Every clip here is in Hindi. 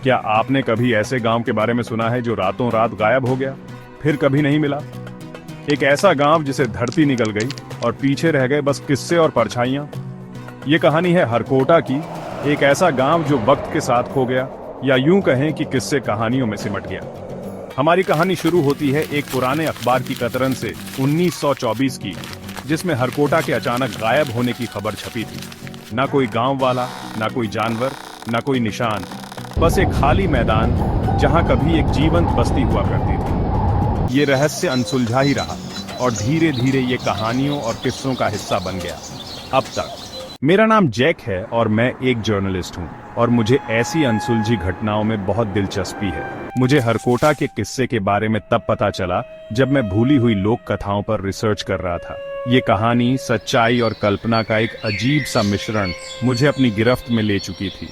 क्या आपने कभी ऐसे गांव के बारे में सुना है जो रातों रात गायब हो गया, फिर कभी नहीं मिला? एक ऐसा गांव जिसे धरती निकल गई और पीछे रह गए बस किस्से और परछाइयां। ये कहानी है हरकोटा की, एक ऐसा गांव जो वक्त के साथ खो गया, या यूं कहें कि किस्से कहानियों में सिमट गया। हमारी कहानी शुरू होती है एक पुराने अखबार की कतरन से 1924 की, जिसमें हरकोटा के अचानक गायब होने की खबर छपी थी। ना कोई गांव वाला, ना कोई जानवर, ना कोई निशान, बस एक खाली मैदान जहां कभी एक जीवंत बस्ती हुआ करती थी। ये रहस्य अनसुलझा ही रहा और धीरे धीरे ये कहानियों और किस्सों का हिस्सा बन गया अब तक। मेरा नाम जैक है और मैं एक जर्नलिस्ट हूँ और मुझे ऐसी अनसुलझी घटनाओं में बहुत दिलचस्पी है। मुझे हरकोटा के किस्से के बारे में तब पता चला जब मैं भूली हुई लोक कथाओं पर रिसर्च कर रहा था। ये कहानी सच्चाई और कल्पना का एक अजीब सा मिश्रण मुझे अपनी गिरफ्त में ले चुकी थी।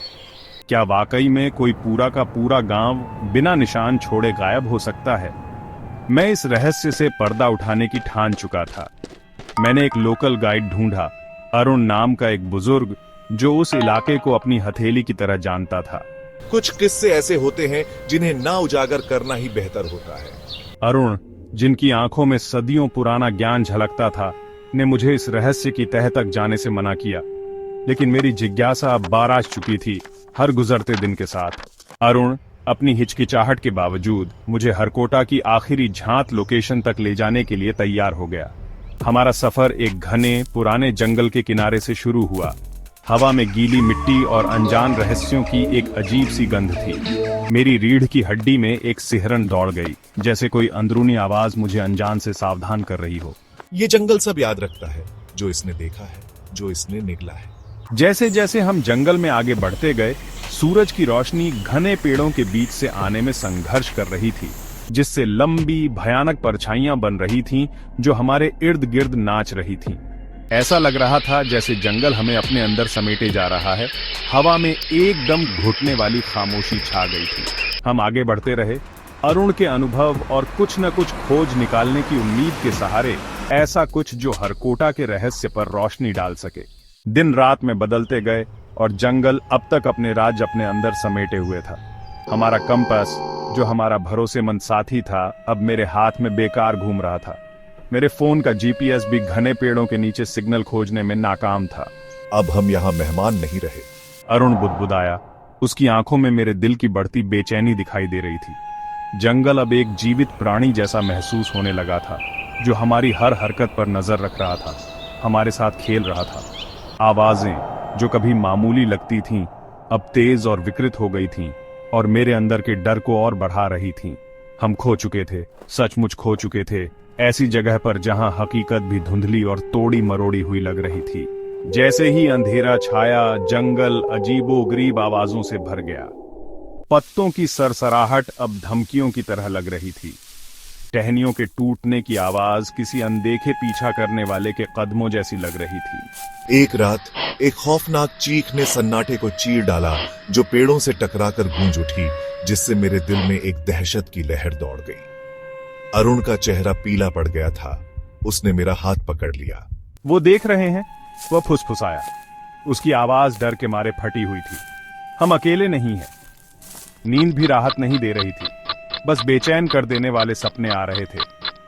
क्या वाकई में कोई पूरा का पूरा गांव बिना निशान छोड़े गायब हो सकता है? मैं इस रहस्य से पर्दा उठाने की ठान चुका था। मैंने एक लोकल गाइड ढूंढा, अरुण नाम का एक बुजुर्ग जो उस इलाके को अपनी हथेली की तरह जानता था। कुछ किस्से ऐसे होते हैं जिन्हें ना उजागर करना ही बेहतर होता है। अरुण, जिनकी आंखों में सदियों पुराना ज्ञान झलकता था, ने मुझे इस रहस्य की तह तक जाने से मना किया, लेकिन मेरी जिज्ञासा अब बाराज चुकी थी हर गुजरते दिन के साथ। अरुण अपनी हिचकिचाहट के बावजूद मुझे हरकोटा की आखिरी झांत लोकेशन तक ले जाने के लिए तैयार हो गया। हमारा सफर एक घने पुराने जंगल के किनारे से शुरू हुआ। हवा में गीली मिट्टी और अनजान रहस्यों की एक अजीब सी गंध थी। मेरी रीढ़ की हड्डी में एक सिहरन दौड़ गई, जैसे कोई अंदरूनी आवाज मुझे अनजान से सावधान कर रही हो। ये जंगल सब याद रखता है जो इसने देखा है, जो इसने निगला है। जैसे जैसे हम जंगल में आगे बढ़ते गए, सूरज की रोशनी घने पेड़ों के बीच से आने में संघर्ष कर रही थी, जिससे लंबी भयानक परछाइयां बन रही थीं जो हमारे इर्द गिर्द नाच रही थीं। ऐसा लग रहा था जैसे जंगल हमें अपने अंदर समेटे जा रहा है। हवा में एकदम घुटने वाली खामोशी छा गई थी। हम आगे बढ़ते रहे, अरुण के अनुभव और कुछ न कुछ खोज निकालने की उम्मीद के सहारे, ऐसा कुछ जो हरकोटा के रहस्य पर रोशनी डाल सके। दिन रात में बदलते गए और जंगल अब तक अपने राज अपने अंदर समेटे हुए था। हमारा कंपास, जो हमारा भरोसेमंद साथी था, अब मेरे हाथ में बेकार घूम रहा था। मेरे फोन का जीपीएस भी घने पेड़ों के नीचे सिग्नल खोजने में नाकाम था। अब हम यहाँ मेहमान नहीं रहे। अरुण बुदबुदाया। उसकी आंखों में मेरे दिल की बढ़ती बेचैनी दिखाई दे रही थी। जंगल अब एक जीवित प्राणी जैसा महसूस होने लगा था, जो हमारी हर हरकत पर नजर रख रहा था, हमारे साथ खेल रहा था। आवाजें जो कभी मामूली लगती थीं, अब तेज और विकृत हो गई थीं और मेरे अंदर के डर को और बढ़ा रही थीं। हम खो चुके थे, सचमुच खो चुके थे, ऐसी जगह पर जहां हकीकत भी धुंधली और तोड़ी मरोड़ी हुई लग रही थी। जैसे ही अंधेरा छाया, जंगल अजीबोगरीब आवाजों से भर गया। पत्तों की सरसराहट अब धमकियों की तरह लग रही थी। टहनियों के टूटने की आवाज किसी अनदेखे पीछा करने वाले के कदमों जैसी लग रही थी। एक रात एक खौफनाक चीख ने सन्नाटे को चीर डाला, जो पेड़ों से टकराकर गूंज उठी, जिससे मेरे दिल में एक दहशत की लहर दौड़ गई। अरुण का चेहरा पीला पड़ गया था। उसने मेरा हाथ पकड़ लिया। वो देख रहे हैं, वह फुसफुसाया। उसकी आवाज डर के मारे फटी हुई थी। हम अकेले नहीं हैं। नींद भी राहत नहीं दे रही थी, बस बेचैन कर देने वाले सपने आ रहे थे,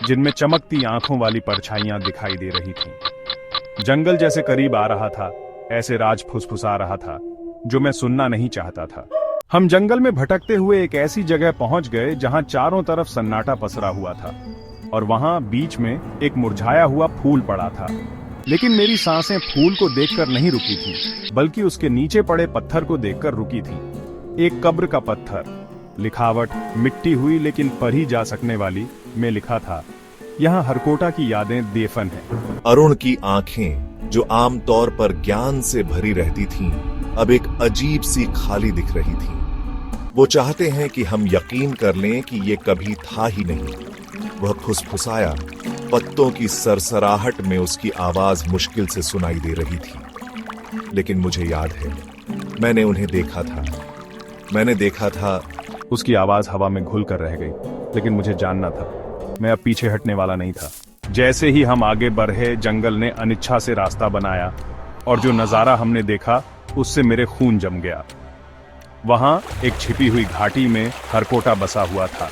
जिनमें चमकती आंखों वाली परछाइयां दिखाई दे रही थीं। जंगल जैसे करीब आ रहा था, ऐसे राज फुसफुसा रहा था जो मैं सुनना नहीं चाहता था। हम जंगल में भटकते हुए एक ऐसी जगह पहुंच गए जहां चारों तरफ सन्नाटा पसरा हुआ था और वहां बीच में एक मुरझाया हुआ फूल पड़ा था। लेकिन मेरी सांसें फूल को देखकर नहीं रुकी थी, बल्कि उसके नीचे पड़े पत्थर को देखकर रुकी थी। एक कब्र का पत्थर, लिखावट मिट्टी हुई लेकिन पढ़ी जा सकने वाली, में लिखा था, यहाँ हरकोटा की यादें देफन हैं। अरुण की आंखें, जो आमतौर पर ज्ञान से भरी रहती थीं, अब एक अजीब सी खाली दिख रही थीं। वो चाहते हैं कि हम यकीन कर लें कि ये कभी था ही नहीं। वह फुसफुसाया। पत्तों की सरसराहट में उसकी आवाज मुश्किल से सुनाई दे रही थी। लेकिन मुझे याद है, मैंने उन्हें देखा था। मैंने देखा था। उसकी आवाज हवा में घुल कर रह गई, लेकिन मुझे जानना था, मैं अब पीछे हटने वाला नहीं था। जैसे ही हम आगे बढ़े, जंगल ने अनिच्छा से रास्ता बनाया और जो नजारा हमने देखा उससे मेरे खून जम गया। वहां एक छिपी हुई घाटी में हरकोटा बसा हुआ था।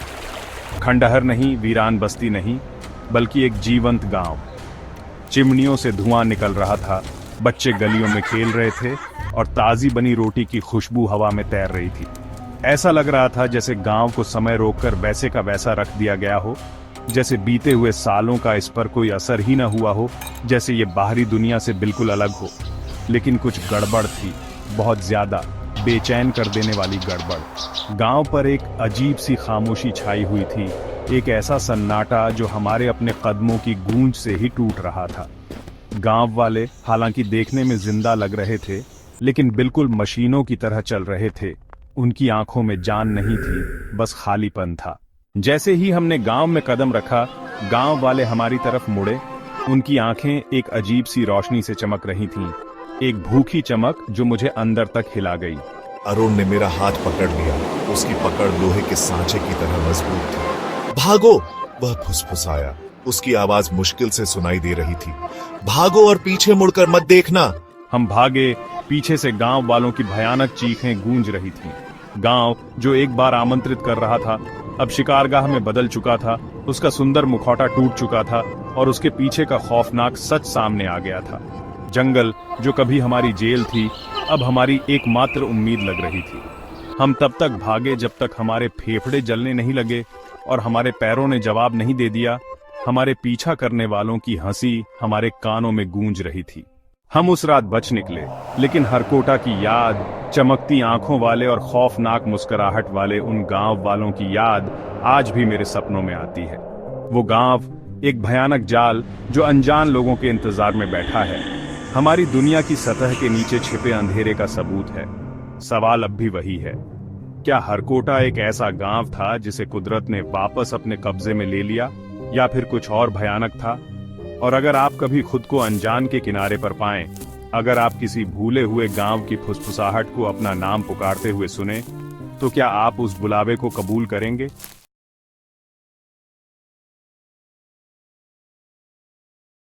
खंडहर नहीं, वीरान बस्ती नहीं, बल्कि एक जीवंत गांव। चिमनियों से धुआं निकल रहा था, बच्चे गलियों में खेल रहे थे और ताजी बनी रोटी की खुशबू हवा में तैर रही थी। ऐसा लग रहा था जैसे गांव को समय रोककर वैसे का वैसा रख दिया गया हो, जैसे बीते हुए सालों का इस पर कोई असर ही न हुआ हो, जैसे ये बाहरी दुनिया से बिल्कुल अलग हो। लेकिन कुछ गड़बड़ थी, बहुत ज्यादा, बेचैन कर देने वाली गड़बड़। गांव पर एक अजीब सी खामोशी छाई हुई थी, एक ऐसा सन्नाटा जो हमारे अपने कदमों की गूंज से ही टूट रहा था। गांव वाले हालांकि देखने में जिंदा लग रहे थे, लेकिन बिल्कुल मशीनों की तरह चल रहे थे। उनकी आंखों में जान नहीं थी, बस खालीपन था। जैसे ही हमने गांव में कदम रखा, गांव वाले हमारी तरफ मुड़े। उनकी आंखें एक अजीब सी रोशनी से चमक रही थीं, एक भूखी चमक जो मुझे अंदर तक हिला गई। अरुण ने मेरा हाथ पकड़ लिया। उसकी पकड़ लोहे के सांचे की तरह मजबूत थी। भागो, वह फुसफुसाया। उसकी आवाज मुश्किल से सुनाई दे रही थी। भागो और पीछे मुड़कर मत देखना। हम भागे। पीछे से गांव वालों की भयानक चीखें गूंज रही थीं। गांव जो एक बार आमंत्रित कर रहा था, अब शिकारगाह में बदल चुका था। उसका सुंदर मुखौटा टूट चुका था और उसके पीछे का खौफनाक सच सामने आ गया था। जंगल जो कभी हमारी जेल थी, अब हमारी एकमात्र उम्मीद लग रही थी। हम तब तक भागे जब तक हमारे फेफड़े जलने नहीं लगे और हमारे पैरों ने जवाब नहीं दे दिया। हमारे पीछा करने वालों की हंसी हमारे कानों में गूंज रही थी। हम उस रात बच निकले, लेकिन हरकोटा की याद, चमकती आंखों वाले और खौफनाक मुस्कुराहट वाले उन गांव वालों की याद आज भी मेरे सपनों में आती है। वो गांव एक भयानक जाल जो अनजान लोगों के इंतजार में बैठा है, हमारी दुनिया की सतह के नीचे छिपे अंधेरे का सबूत है। सवाल अब भी वही है, क्या हरकोटा एक ऐसा गांव था जिसे कुदरत ने वापस अपने कब्जे में ले लिया, या फिर कुछ और भयानक था? और अगर आप कभी खुद को अनजान के किनारे पर पाएं, अगर आप किसी भूले हुए गांव की फुसफुसाहट को अपना नाम पुकारते हुए सुने, तो क्या आप उस बुलावे को कबूल करेंगे?